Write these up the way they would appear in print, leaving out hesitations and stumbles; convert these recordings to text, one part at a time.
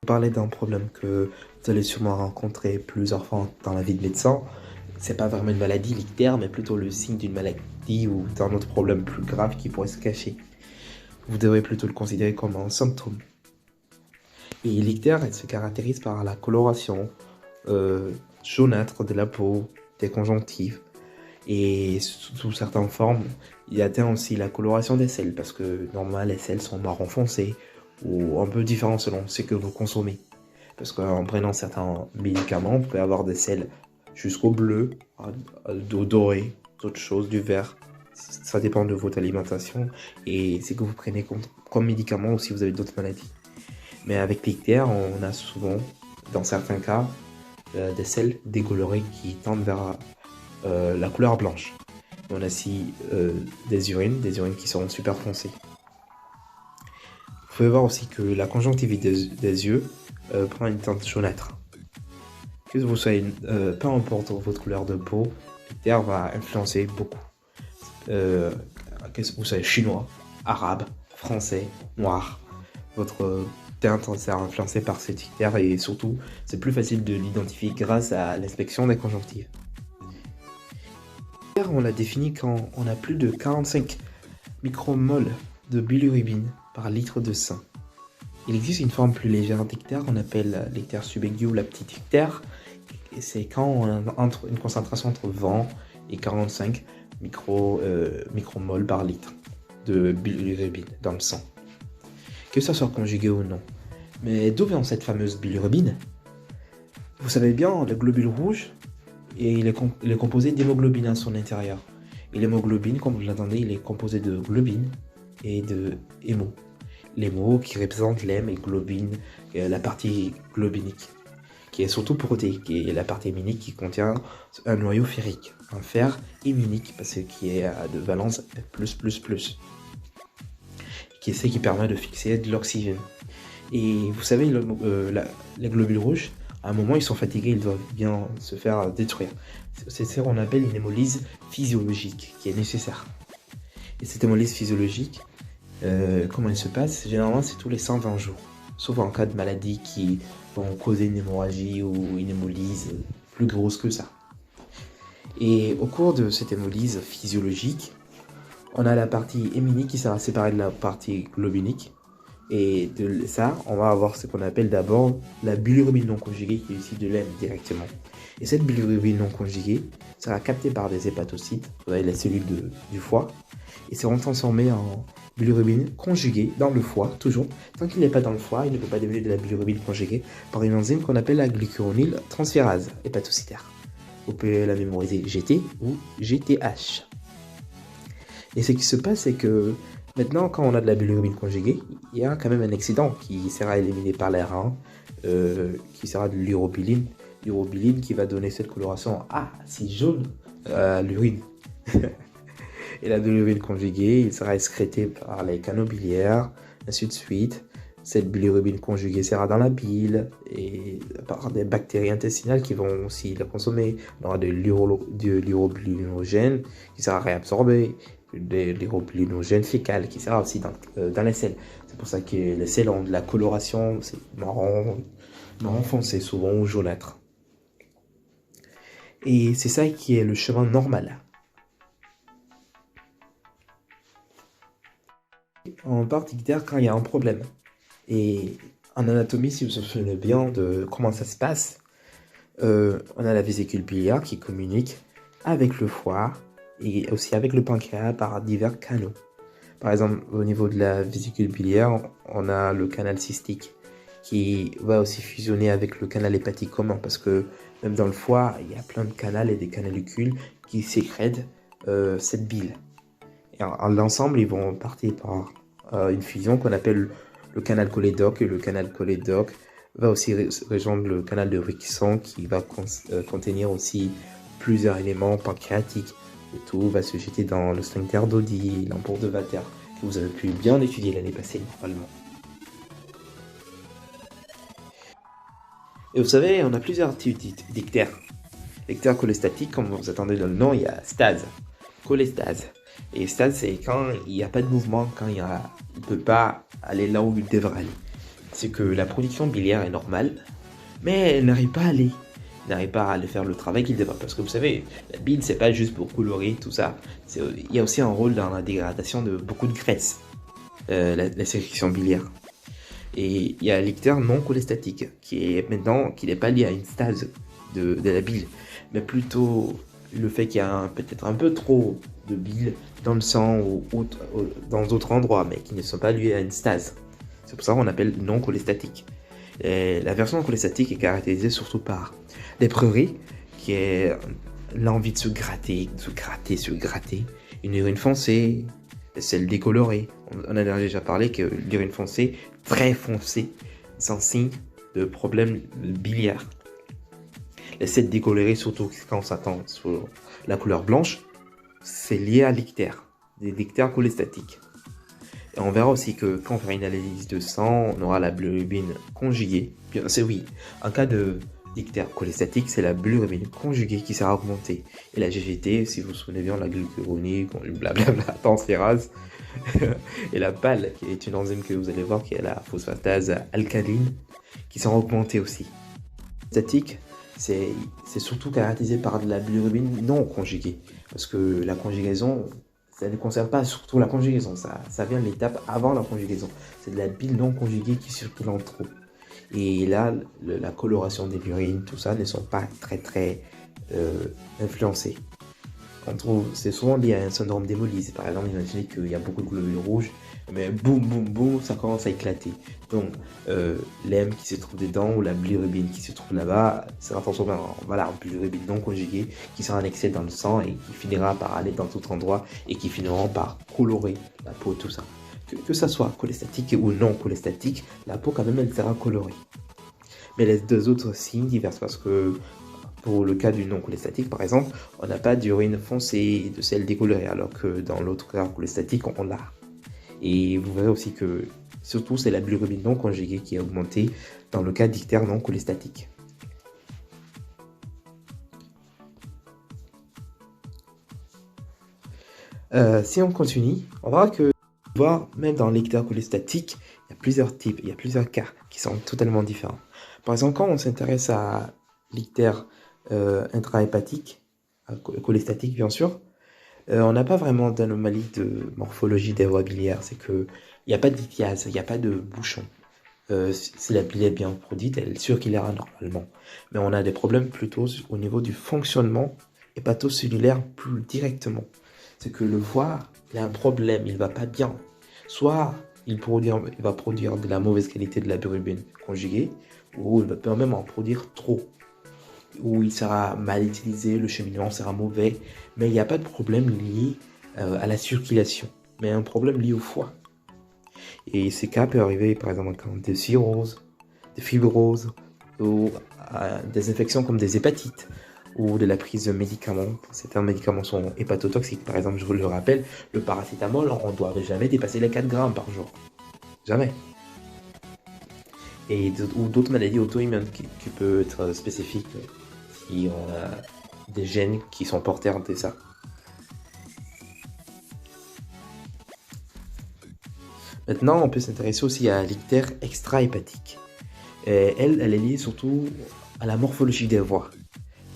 Parler d'un problème que vous allez sûrement rencontrer plusieurs fois dans la vie de médecin. C'est pas vraiment une maladie l'ictère, mais plutôt le signe d'une maladie ou d'un autre problème plus grave qui pourrait se cacher. Vous devrez plutôt le considérer comme un symptôme. Et l'ictère, elle se caractérise par la coloration jaunâtre de la peau, des conjonctives, et sous certaines formes, il atteint aussi la coloration des selles, parce que normalement les selles sont marron foncé, ou un peu différents selon ce que vous consommez. Parce qu'en prenant certains médicaments, vous pouvez avoir des selles jusqu'au bleu, au doré, d'autres choses, du vert. Ça dépend de votre alimentation et ce que vous prenez comme médicament ou si vous avez d'autres maladies. Mais avec l'ictère, on a souvent, dans certains cas, des selles décolorées qui tendent vers la couleur blanche. Et on a aussi des urines qui seront super foncées. Vous pouvez voir aussi que la conjonctivite des yeux prend une teinte jaunâtre. Que vous soyez, peu importe votre couleur de peau, l'ictère va influencer beaucoup. Que vous soyez chinois, arabe, français, noir, votre teinte sera influencée par cet ictère et surtout, c'est plus facile de l'identifier grâce à l'inspection des conjonctives. L'ictère, on l'a défini quand on a plus de 45 micromoles de bilirubine par litre de sang. Il existe une forme plus légère d'ictère qu'on appelle l'ictère subaigu ou la petite ictère. Et c'est quand on a une concentration entre 20 et 45 micromoles par litre de bilirubine dans le sang. Que ça soit conjugué ou non. Mais d'où vient cette fameuse bilirubine? Vous savez bien, le globule rouge, et il est composé d'hémoglobine à son intérieur. Et l'hémoglobine, comme vous l'entendez, il est composé de globine et de hémo. L'hémo qui représente l'hème et globine, la partie globinique, qui est surtout protéique, et la partie héminique qui contient un noyau ferrique, un fer héminique, parce qu'il est de valence plus, qui est ce qui permet de fixer de l'oxygène. Et vous savez, les globules rouges, à un moment, ils sont fatigués, ils doivent bien se faire détruire. C'est ce qu'on appelle une hémolyse physiologique, qui est nécessaire. Et cette hémolyse physiologique, comment elle se passe? Généralement, c'est tous les 120 jours. Sauf en cas de maladie qui vont causer une hémorragie ou une hémolyse plus grosse que ça. Et au cours de cette hémolyse physiologique, on a la partie héminique qui sera séparée de la partie globinique. Et de ça, on va avoir ce qu'on appelle d'abord la bilirubine non conjuguée qui est issue de l'hème directement. Et cette bilirubine non conjuguée sera captée par des hépatocytes, vous avez les cellules du foie, et seront transformées en bilirubine conjuguée dans le foie, toujours. Tant qu'il n'est pas dans le foie, il ne peut pas devenir de la bilirubine conjuguée par une enzyme qu'on appelle la glucuronyle transférase hépatocytaire. Vous pouvez la mémoriser GT ou GTH. Et ce qui se passe, c'est que maintenant, quand on a de la bilirubine conjuguée, il y a quand même un excédent qui sera éliminé par les reins, qui sera de l'urobiline. L'urobiline qui va donner cette coloration si jaune à l'urine. Et la bilirubine conjuguée, il sera excrété par les canaux biliaires, ainsi de suite. Cette bilirubine conjuguée sera dans la bile et par des bactéries intestinales qui vont aussi la consommer. On aura de l'urobilinogène qui sera réabsorbé, de l'urobilinogène fécal qui sera aussi dans les selles. C'est pour ça que les selles ont de la coloration, c'est marron foncé souvent ou jaunâtre. Et c'est ça qui est le chemin normal. On part d'ictère quand il y a un problème. Et en anatomie, si vous vous souvenez bien de comment ça se passe, on a la vésicule biliaire qui communique avec le foie et aussi avec le pancréas par divers canaux. Par exemple, au niveau de la vésicule biliaire, on a le canal cystique qui va aussi fusionner avec le canal hépatique commun parce que même dans le foie, il y a plein de canaux et des canalucules qui sécrètent cette bile. Et l'ensemble, ils vont partir par une fusion qu'on appelle le canal cholédoque, et le canal cholédoque va aussi rejoindre le canal de Wilkinson qui va contenir aussi plusieurs éléments pancréatiques. Et tout va se jeter dans le sphincter d'Oddi, l'ampoule de Vater, que vous avez pu bien étudier l'année passée normalement. Et vous savez, on a plusieurs types d'ictères. L'ictère cholestatique, comme vous attendez dans le nom, il y a stase, cholestase. Et stase, c'est quand il n'y a pas de mouvement, quand il ne peut pas aller là où il devrait aller. c'est que la production biliaire est normale, mais elle n'arrive pas à aller. Elle n'arrive pas à aller faire le travail qu'il devrait. Parce que vous savez, la bile, c'est pas juste pour colorer tout ça. Il y a aussi un rôle dans la dégradation de beaucoup de graisses, la sécrétion biliaire. Et il y a l'ictère non cholestatique, qui n'est pas lié à une stase de la bile, mais plutôt le fait qu'il y a peut-être un peu trop de bile dans le sang ou dans d'autres endroits, mais qui ne sont pas liés à une stase. C'est pour ça qu'on appelle non cholestatique. Et la version cholestatique est caractérisée surtout par des prurits, qui est l'envie de se gratter, une urine foncée, des selles décolorées. On en a déjà parlé que l'urine foncée, très foncée, sans signe de problème biliaire. Les selles décolorées, surtout quand on s'attend sur la couleur blanche, c'est lié à l'ictère, des ictères cholestatiques. Et on verra aussi que quand on fera une analyse de sang, on aura la bilirubine conjuguée. Bien, c'est oui, en cas de d'ictère cholestatique, c'est la bilirubine conjuguée qui sera augmentée. Et la GGT, si vous vous souvenez bien, la glucuronide, blablabla, transférase. Et la PAL, qui est une enzyme que vous allez voir, qui est la phosphatase alcaline, qui sera augmentée aussi. Cholestatique, c'est surtout caractérisé par de la bilirubine non conjuguée. Parce que la conjugaison, ça ne concerne pas surtout la conjugaison, ça vient de l'étape avant la conjugaison. C'est de la bile non conjuguée qui circule en trop. Et là, la coloration des urines, tout ça, ne sont pas très influencées. On trouve, c'est souvent lié à un syndrome d'hémolyse. Par exemple, imaginez qu'il y a beaucoup de globules rouges, mais boum, boum, boum, ça commence à éclater. Donc, l'hème qui se trouve dedans ou la bilirubine qui se trouve là-bas sera transformée en bilirubine non conjuguée qui sera annexée dans le sang et qui finira par aller dans tout endroit et qui finiront par colorer la peau, tout ça. Que ça soit cholestatique ou non cholestatique, la peau quand même elle sera colorée. Mais les deux autres signes divers parce que pour le cas du non cholestatique par exemple, on n'a pas d'urine foncée et de sel décoloré alors que dans l'autre cas cholestatique on l'a. Et vous verrez aussi que surtout c'est la bilirubine non conjuguée qui est augmentée dans le cas d'ictère non cholestatique. Si on continue, on verra que même dans l'ictère cholestatique, il y a plusieurs types, il y a plusieurs cas qui sont totalement différents. Par exemple, quand on s'intéresse à l'ictère intrahépatique, cholestatique bien sûr, on n'a pas vraiment d'anomalie de morphologie des voies biliaires. C'est qu'il n'y a pas de lithiase, il n'y a pas de bouchon. Si la bile est bien produite, elle circulera normalement. Mais on a des problèmes plutôt au niveau du fonctionnement hépatocellulaire plus directement. C'est que le foie, il a un problème, il va pas bien. Soit il va produire de la mauvaise qualité de la bilirubine conjuguée, ou il va peut même en produire trop. Ou il sera mal utilisé, le cheminement sera mauvais, mais il n'y a pas de problème lié à la circulation, mais un problème lié au foie. Et ces cas peuvent arriver par exemple en cas de cirrhose, de fibrose, ou des infections comme des hépatites, ou de la prise de médicaments. Certains médicaments sont hépatotoxiques. Par exemple, je vous le rappelle, le paracétamol, on ne doit jamais dépasser les 4 grammes par jour. Jamais. Ou d'autres maladies auto-immunes qui peuvent être spécifiques si on a des gènes qui sont porteurs de ça. Maintenant, on peut s'intéresser aussi à l'ictère extrahépatique. Elle est liée surtout à la morphologie des voies.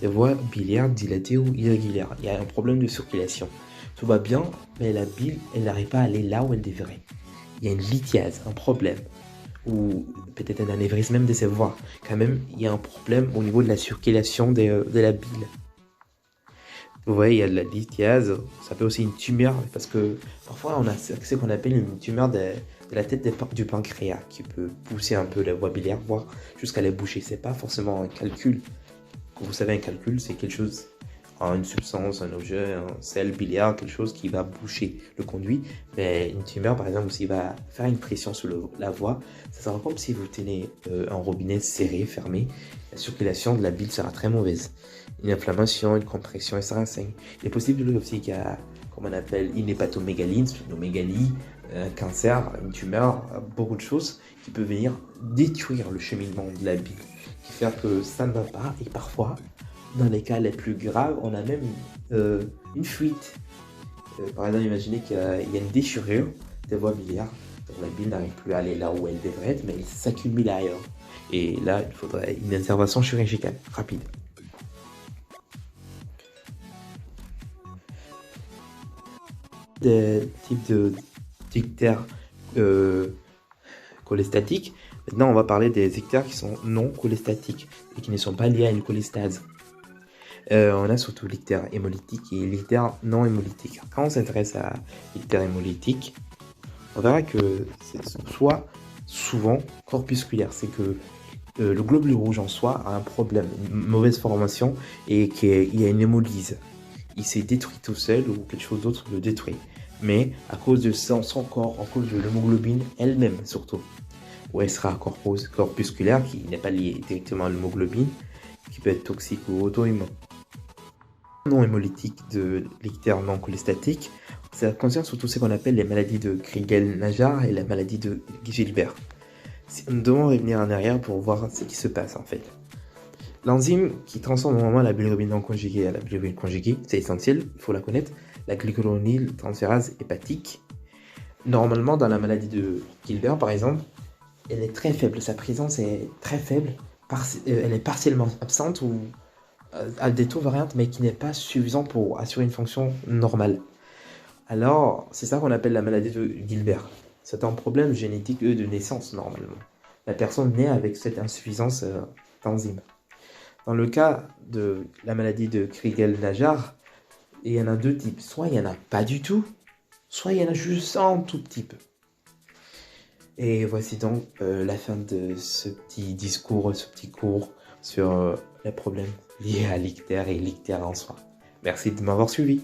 Des voies biliaires dilatées ou irrégulières. Il y a un problème de circulation. Tout va bien, mais la bile, elle n'arrive pas à aller là où elle devrait. Il y a une lithiase, un problème. Ou peut-être un anévrisme même de ces voies. Quand même, il y a un problème au niveau de la circulation de la bile. Vous voyez, il y a de la lithiase. Ça peut aussi une tumeur, parce que parfois on a ce qu'on appelle une tumeur de la tête du pancréas qui peut pousser un peu la voie biliaire, voire jusqu'à les boucher. C'est pas forcément un calcul. Vous savez, un calcul, c'est quelque chose, une substance, un objet, un sel biliaire, quelque chose qui va boucher le conduit. Mais une tumeur, par exemple, s'il va faire une pression sur la voie, ça sera comme si vous tenez un robinet serré, fermé. La circulation de la bile sera très mauvaise. Une inflammation, une compression, etc. Il est possible aussi qu'il y a, comme on appelle, une hépatomégalie, une splenomégalie, un cancer, une tumeur, beaucoup de choses qui peuvent venir détruire le cheminement de la bile, qui fait que ça ne va pas. Et parfois, dans les cas les plus graves, on a même une fuite. Par exemple, imaginez qu'il y a une déchirure des voies biliaires Donc la bile n'arrive plus à aller là où elle devrait être, mais elle s'accumule ailleurs. Et là, il faudrait une intervention chirurgicale rapide. Des types de ictères cholestatiques. Maintenant, on va parler des ictères qui sont non cholestatiques et qui ne sont pas liés à une cholestase. On a surtout l'ictère hémolytique et l'ictère non hémolytique. Quand on s'intéresse à l'ictère hémolytique, on verra que c'est soit souvent corpusculaire, c'est que le globule rouge en soi a un problème, une mauvaise formation et qu'il y a une hémolyse. Il s'est détruit tout seul ou quelque chose d'autre le détruit. Mais à cause de son corps, à cause de l'hémoglobine elle-même surtout, où elle sera corpusculaire, qui n'est pas liée directement à l'hémoglobine, qui peut être toxique ou auto-immun. Non hémolytique de l'ictère non cholestatique, ça concerne surtout ce qu'on appelle les maladies de Crigel-Najjar et la maladie de Gilbert. Nous devons revenir en arrière pour voir ce qui se passe en fait. L'enzyme qui transforme normalement la bilirubine non conjuguée à la bilirubine conjuguée, c'est essentiel, il faut la connaître, la glycuronyl-transférase hépatique. Normalement, dans la maladie de Gilbert par exemple, elle est très faible, sa présence est très faible, elle est partiellement absente ou à des taux variantes, mais qui n'est pas suffisant pour assurer une fonction normale. Alors, c'est ça qu'on appelle la maladie de Gilbert. C'est un problème génétique de naissance, normalement. La personne naît avec cette insuffisance d'enzyme. Dans le cas de la maladie de Crigel-Najjar, il y en a deux types. Soit il n'y en a pas du tout, soit il y en a juste un tout petit peu. Et voici donc la fin de ce petit discours, ce petit cours sur les problèmes liés à l'ictère et l'ictère en soi. Merci de m'avoir suivi.